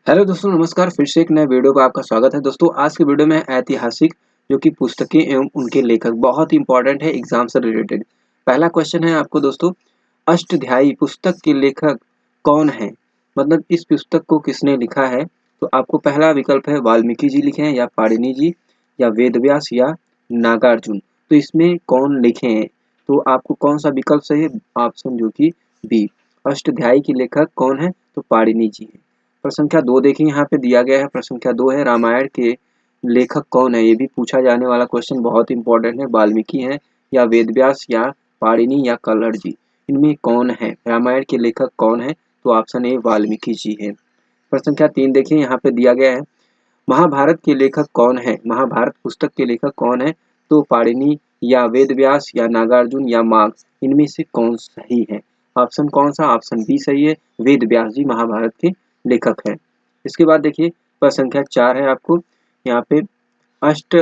Hello दोस्तों, नमस्कार। फिर से एक नए वीडियो पर आपका स्वागत है। दोस्तों, आज की वीडियो में ऐतिहासिक जो कि पुस्तकें एवं उनके लेखक बहुत ही इंपॉर्टेंट है एग्जाम से रिलेटेड। पहला क्वेश्चन है आपको दोस्तों, अष्टध्यायी पुस्तक के लेखक कौन है? मतलब इस पुस्तक को किसने लिखा है? तो आपको पहला विकल्प है वाल्मीकि जी लिखे हैं, या पाणिनि जी, या वेदव्यास, या नागार्जुन। तो इसमें कौन लिखे हैं? तो आपको कौन सा विकल्प सही है? ऑप्शन जो कि बी, अष्टध्यायी के लेखक कौन है? तो पाणिनि जी है। प्रश्न संख्या 2 देखिए, यहाँ पे दिया गया है। प्रश्न संख्या 2 है, रामायण के लेखक कौन है? ये भी पूछा जाने वाला क्वेश्चन बहुत इंपॉर्टेंट है। वाल्मीकि हैं, या वेदव्यास, या पाणिनि, या कल्हड़ जी। इनमें कौन है? रामायण के लेखक कौन है? तो ऑप्शन ए वाल्मीकि जी है। प्रश्न संख्या 3 देखिए, यहाँ पे दिया गया है, महाभारत के लेखक कौन है? महाभारत पुस्तक के लेखक कौन है? तो पाणिनि, या वेदव्यास, या नागार्जुन, या माघ। इनमें से कौन सही है? ऑप्शन कौन सा? ऑप्शन बी सही है, वेदव्यास जी महाभारत के लेखक हैं। इसके बाद देखिए, प्रश्न संख्या 4 है आपको यहाँ पे, अष्ट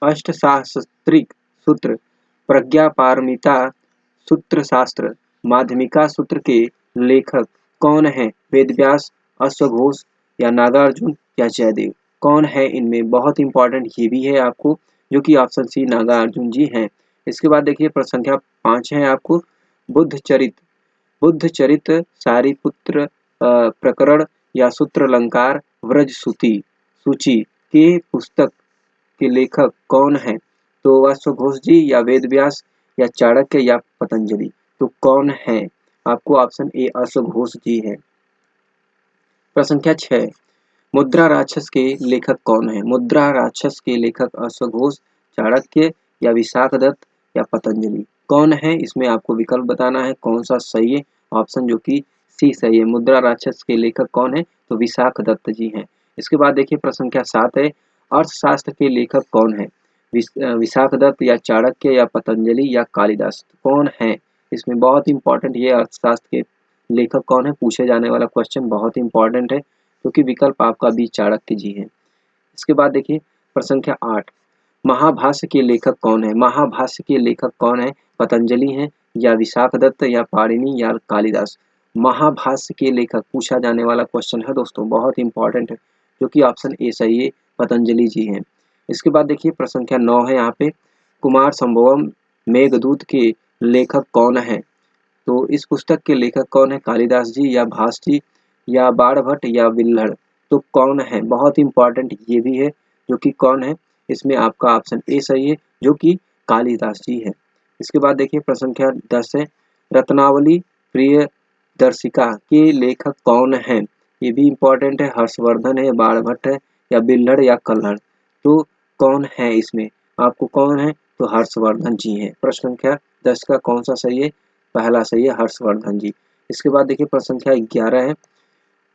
अष्टशास्त्रिक सूत्र, प्रज्ञा पारमिता सूत्र शास्त्र, माध्यमिका सूत्र के लेखक कौन है? वेदव्यास, अश्वघोष, या नागार्जुन, या जयदेव। कौन है इनमें? बहुत इंपॉर्टेंट ये भी है आपको, जो कि ऑप्शन सी नागार्जुन जी हैं। इसके बाद देखिए, प्रश्न संख्या 5 है आपको, बुद्धचरित बुद्धचरित सारिपुत्र प्रकरण, या सूत्रालंकार व्रजसुति सूची के पुस्तक के लेखक कौन है? तो अश्वघोष जी, या वेदव्यास, या चाणक्य, या पतंजलि। तो कौन है? आपको ऑप्शन ए अश्वघोष जी है। प्रश्न संख्या 6, मुद्रा राक्षस के लेखक कौन है? मुद्रा राक्षस के लेखक अश्वघोष, चाणक्य, या विशाखदत्त, या पतंजलि। कौन है? इसमें आपको विकल्प बताना है कौन सा सही है। ऑप्शन जो कि सी सही है, मुद्रा राक्षस के लेखक कौन है? तो विशाखदत्त जी हैं। इसके बाद देखिए, प्रश्न संख्या 7 है, अर्थशास्त्र के लेखक कौन है? विशाखदत्त, या चाणक्य, या पतंजलि, या कालिदास। कौन है इसमें? बहुत इंपॉर्टेंट ये अर्थशास्त्र के लेखक कौन है पूछे जाने वाला क्वेश्चन बहुत इंपॉर्टेंट है, क्योंकि विकल्प आपका बी चाणक्य जी है। इसके बाद देखिए, प्रश्न संख्या 8, महाभाष्य के लेखक कौन है? महाभाष्य के लेखक कौन है? पतंजलि हैं, या विशाखदत्त, या पाणिनि, या कालिदास। महाभाष्य के लेखक पूछा जाने वाला क्वेश्चन है दोस्तों, बहुत इंपॉर्टेंट है, जो कि ऑप्शन ए सही है, पतंजलि जी हैं। इसके बाद देखिए, प्रश्न संख्या 9 है यहाँ पे, कुमार संभवम मेघदूत के लेखक कौन है? तो इस पुस्तक के लेखक कौन है? कालिदास जी, या भास जी, या बाणभट्ट, या बिल्हड़। तो कौन है? बहुत इंपॉर्टेंट ये भी है, जो कि कौन है? इसमें आपका ऑप्शन ए सही है, जो कि कालिदास जी है। इसके बाद देखिए, प्रश्न संख्या 10 है, रत्नावली प्रियदर्शिका के लेखक कौन है? ये भी इंपॉर्टेंट है, हर्षवर्धन है, बाणभट्ट है, या बिल्हड़, या कल्हड़। तो कौन है इसमें? आपको कौन है? तो हर्षवर्धन जी हैं। प्रश्न संख्या 10 का कौन सा सही है? पहला सही है, हर्षवर्धन जी। इसके बाद देखिए, प्रश्न संख्या 11 है,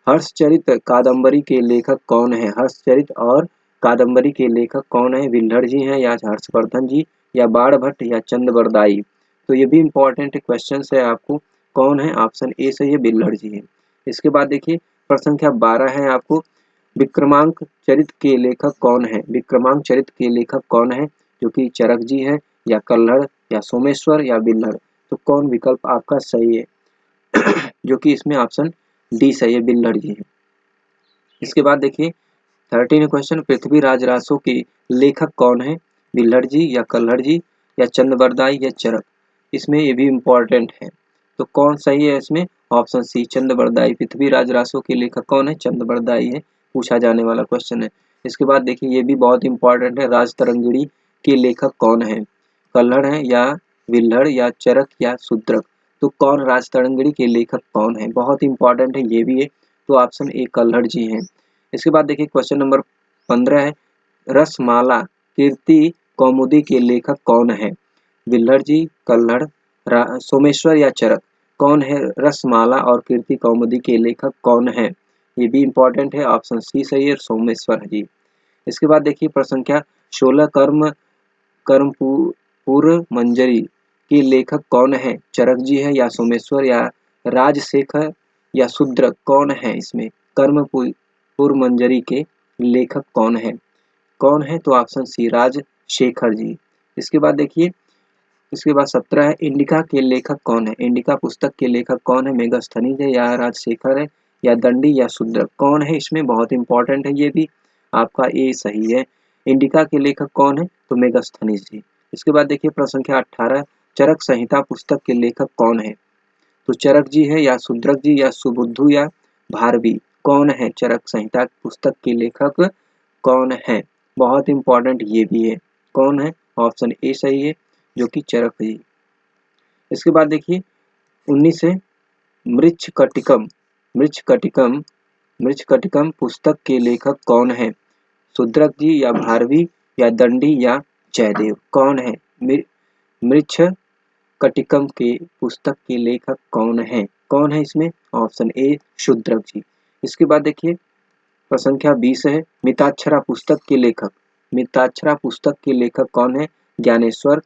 हर्षचरित कादंबरी के लेखक कौन है? हर्षचरित और कादंबरी के लेखक कौन है? बिल्हड़ जी हैं, या हर्षवर्धन जी, या बाणभट्ट, या चंद्रबरदाई। तो ये भी इंपॉर्टेंट क्वेश्चन है आपको, कौन है? ऑप्शन ए सही है, बिल्हड़ जी है। इसके बाद देखिए, प्रश्न संख्या 12 है आपको, विक्रमांक चरित के लेखक कौन है? विक्रमांक चरित के लेखक कौन है? जो कि चरक जी हैं, या कल्हड़, या सोमेश्वर, या बिल्हड़। तो कौन विकल्प आपका सही है? जो कि इसमें ऑप्शन डी सही है, बिल्हड़ जी है। इसके बाद देखिए, 13 क्वेश्चन, पृथ्वीराज रासो के लेखक कौन है? बिल्हड़ जी, या कल्हड़ जी, या चंद्रबरदाई, या चरक। इसमें ये भी इंपॉर्टेंट है, तो कौन सही है इसमें? Option C Chand Bardai. पृथ्वीराज रासो के लेखक कौन है? चंद्रबरदाई है, पूछा जाने वाला क्वेश्चन है। इसके बाद देखिए, ये भी बहुत इंपॉर्टेंट है, राजतरंगिणी के लेखक कौन है? कल्हड़ है, या बिल्हड़, या चरक, या शूद्रक। तो कौन राजतरंगिणी के लेखक कौन है? बहुत इंपॉर्टेंट है ये भी है, तो ऑप्शन ए कल्हड़ जी हैं। इसके बाद देखिए, क्वेश्चन नंबर 15 है, रसमाला कीर्ति कौमुदी के लेखक कौन है? बिल्हड़ जी, कल्हड़, सोमेश्वर, या चरक। कौन है रसमाला और कीर्ति कौमुदी के लेखक कौन है? ये भी इंपॉर्टेंट है, ऑप्शन सी सही है, सोमेश्वर जी। इसके बाद देखिए, प्रश्न संख्या 16, कर्मपुर मंजरी के लेखक कौन है? चरक जी है, या सोमेश्वर, या राजशेखर, या शूद्रक। कौन है इसमें? कर्मपुर मंजरी के लेखक कौन है? कौन है? तो ऑप्शन सी राजशेखर जी। इसके बाद देखिए, इसके बाद 17 है, इंडिका के लेखक कौन है? इंडिका पुस्तक के लेखक कौन है? मेगास्थनीज है, या राजशेखर है, या दंडी या शूद्रक, कौन है इसमें? बहुत इंपॉर्टेंट है ये भी, आपका ए सही है। इंडिका के लेखक कौन है? तो मेगास्थनीज जी। इसके बाद देखिए प्रश्न संख्या 18, चरक संहिता पुस्तक के लेखक कौन है? तो चरक जी है या शूद्रक जी या सुबुद्धू या भारवी, कौन है चरक संहिता पुस्तक के लेखक कौन है? बहुत इंपॉर्टेंट ये भी है, कौन है? ऑप्शन ए सही है, जो कि चरक जी। इसके बाद देखिए 19 है, मृच्छकटिकम मृच्छकटिकम मृच्छकटिकम पुस्तक के लेखक कौन है? शूद्रक जी या भारवी या दंडी या जयदेव, कौन है? मृच्छकटिकम के पुस्तक के लेखक कौन है? कौन है इसमें? ऑप्शन ए शूद्रक जी। इसके बाद देखिए प्रश्न संख्या 20 है, मिताक्षरा पुस्तक के लेखक, मिताक्षरा पुस्तक के लेखक कौन है? ज्ञानेश्वर,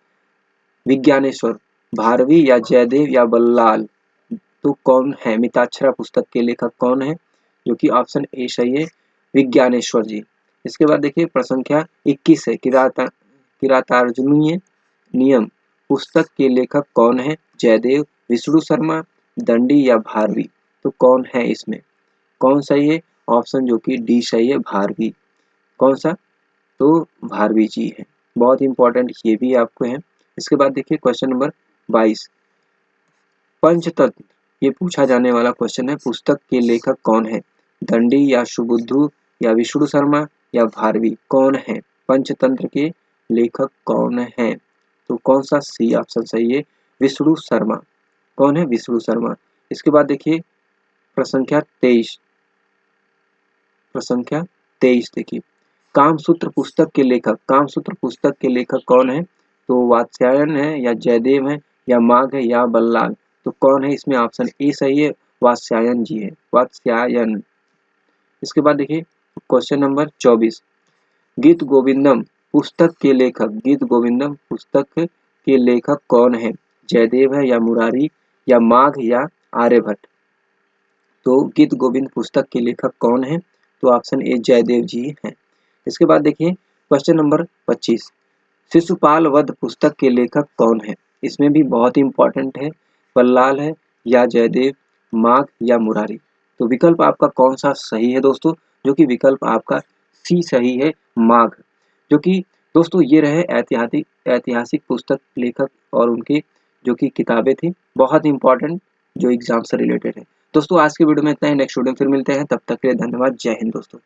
विज्ञानेश्वर, भारवी या जयदेव या बल्लाल, तो कौन है? मिताक्षरा पुस्तक के लेखक कौन है? जो कि ऑप्शन ए सही है, विज्ञानेश्वर जी। इसके बाद देखिए प्रश्न संख्या 21 है, किरातार्जुनीय नियम पुस्तक के लेखक कौन है? जयदेव, विष्णु शर्मा, दंडी या भारवी, तो कौन है इसमें? कौन सही है? ऑप्शन जो कि डी सही है, भारवी। कौन सा? तो भारवी जी है। बहुत इंपॉर्टेंट ये भी आपको है। इसके बाद देखिए क्वेश्चन नंबर 22, पंचतंत्र, ये पूछा जाने वाला क्वेश्चन है, पुस्तक के लेखक कौन है? दंडी या सुबुद्धू या विष्णु शर्मा या भारवी, कौन है? पंचतंत्र के लेखक कौन है? तो कौन सा? सी ऑप्शन सही है, विष्णु शर्मा। कौन है? विष्णु शर्मा। इसके बाद देखिए प्रश्न संख्या 23, प्रश्न संख्या 23 देखिए, कामसूत्र पुस्तक के लेखक, कामसूत्र पुस्तक के लेखक कौन है? तो वात्स्यायन है या जयदेव है या माघ है या बल्लाल, तो कौन है इसमें? ऑप्शन ए सही है, वात्स्यायन जी है, वात्स्यायन। इसके बाद देखिए क्वेश्चन नंबर 24, गीत गोविंदम पुस्तक के लेखक, गीत गोविंदम पुस्तक के लेखक कौन है? जयदेव है या मुरारी या माघ या आर्यभट्ट, तो गीत गोविंद पुस्तक के लेखक कौन है? तो ऑप्शन ए जयदेव जी हैं। इसके बाद देखिए क्वेश्चन नंबर 25, शिशुपाल वध पुस्तक के लेखक कौन है? इसमें भी बहुत इंपॉर्टेंट है, बल्लाल है या जयदेव, माघ या मुरारी, तो विकल्प आपका कौन सा सही है दोस्तों? जो कि विकल्प आपका सी सही है, माघ। जो कि दोस्तों ये रहे ऐतिहासिक ऐतिहासिक पुस्तक लेखक और उनकी जो कि किताबें थी, बहुत इंपॉर्टेंट, जो एग्जाम से रिलेटेड है। दोस्तों आज के वीडियो में इतना ही, नेक्स्ट वीडियो में फिर मिलते हैं, तब तक के लिए धन्यवाद, जय हिंद दोस्तों।